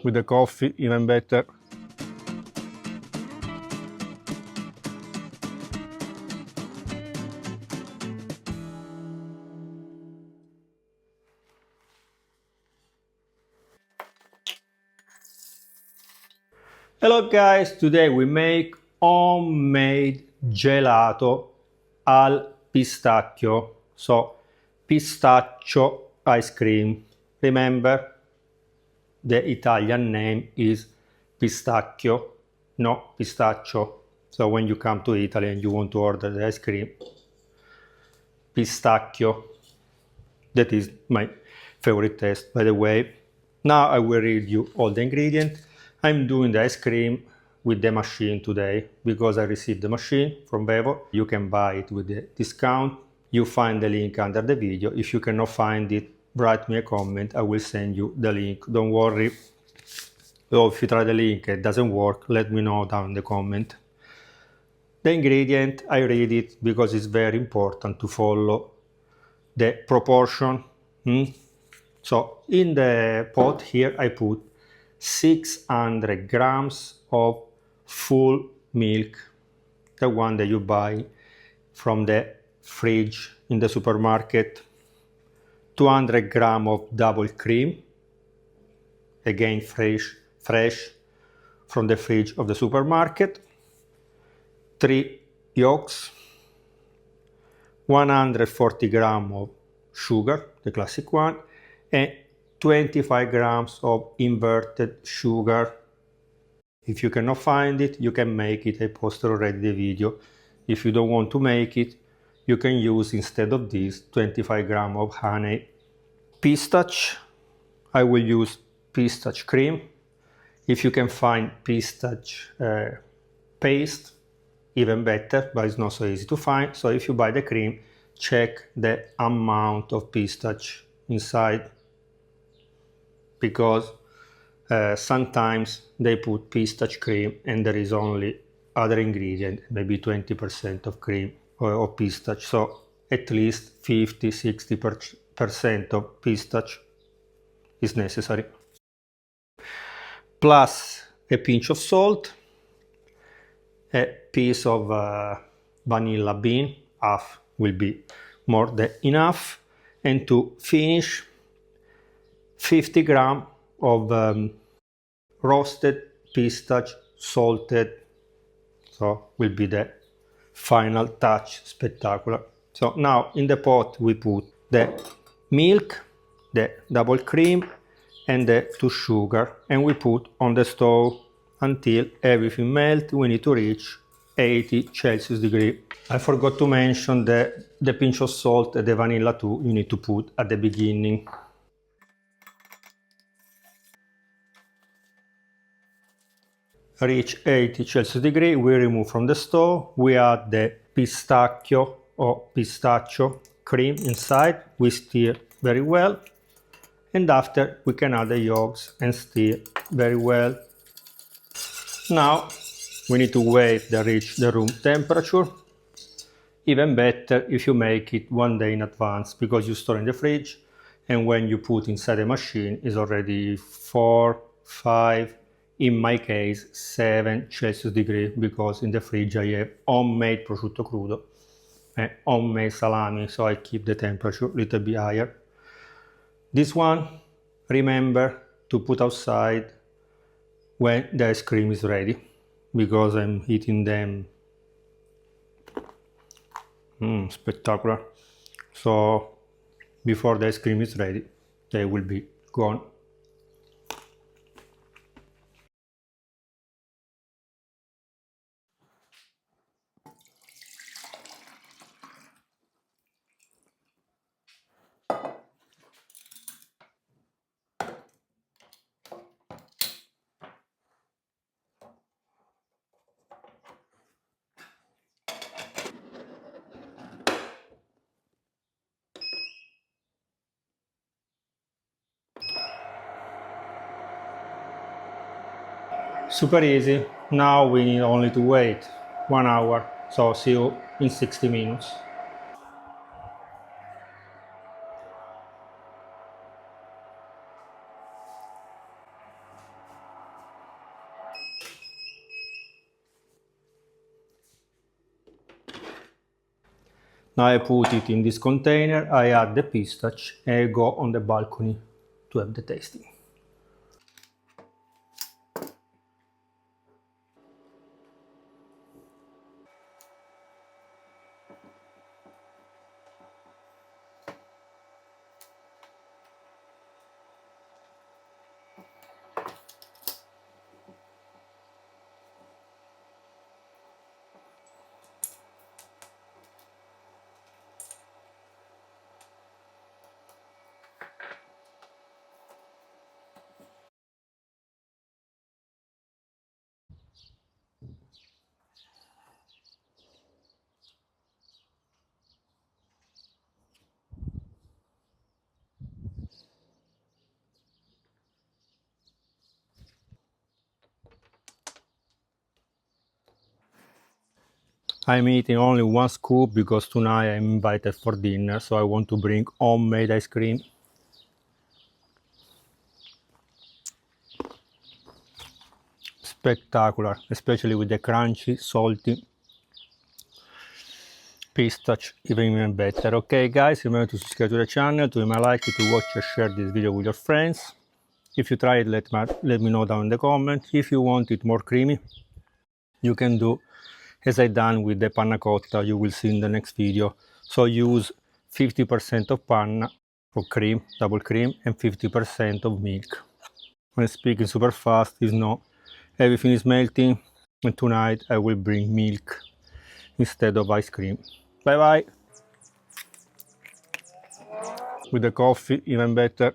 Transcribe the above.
With the coffee, even better. Hello guys, today we make homemade gelato al pistacchio, so pistachio ice cream. Remember, the Italian name is pistacchio, no pistachio. So when you come to Italy and you want to order the ice cream, pistacchio. That is my favorite taste, by the way. Now I will read you all the ingredients. I'm doing the ice cream with the machine today because I received the machine from Bevo. You can buy it with the discount. You find the link under the video. If you cannot find it, write me a comment. I will send you the link. Don't worry. So if you try the link and it doesn't work, let me know down in the comment. The ingredient, I read it because it's very important to follow the proportion. So in the pot here I put 600 grams of full milk, the one that you buy from the fridge in the supermarket, 200 grams of double cream, again fresh from the fridge of the supermarket, 3 yolks, 140 grams of sugar, the classic one, and 25 grams of inverted sugar. If you cannot find it, you can make it. I posted already the video. If you don't want to make it, you can use instead of this 25 grams of honey. Pistachio, I will use pistachio cream. If you can find pistachio paste, even better, but it's not so easy to find. So if you buy the cream, check the amount of pistachio inside, because sometimes they put pistachio cream and there is only other ingredient, maybe 20% of cream or pistachio. So at least 50-60% of pistachio is necessary. Plus a pinch of salt, a piece of vanilla bean, half will be more than enough, and to finish 50 grams of roasted pistachio, salted, so will be the final touch, spectacular. So now in the pot we put the milk, the double cream and the 2 sugar, and we put on the stove until everything melts. We need to reach 80 Celsius degree. I forgot to mention that the pinch of salt and the vanilla too, you need to put at the beginning. Reach 80 Celsius degree, we remove from the stove, we add the pistachio or pistachio cream inside, we stir very well, and after we can add the yolks and stir very well. Now we need to wait to reach the room temperature. Even better if you make it 1 day in advance, because you store in the fridge and when you put inside the machine is already 4, 5, in my case 7 Celsius degree, because in the fridge I have homemade prosciutto crudo and homemade salami, so I keep the temperature a little bit higher. This one, remember to put outside when the ice cream is ready, because I'm eating them. Spectacular. So before the ice cream is ready, they will be gone. Super easy. Now we need only to wait 1 hour. So see you in 60 minutes. Now I put it in this container, I add the pistachio and I go on the balcony to have the tasting. I'm eating only one scoop because tonight I'm invited for dinner, so I want to bring homemade ice cream. Spectacular, especially with the crunchy, salty pistachio, even better. Okay guys, remember to subscribe to the channel, to like it, to watch and share this video with your friends. If you try it, let me know down in the comments. If you want it more creamy, you can do as I done with the panna cotta you will see in the next video. So use 50% of panna or cream, double cream, and 50% of milk. When speaking super fast, is no, everything is melting, and tonight I will bring milk instead of ice cream. Bye bye! With the coffee, even better.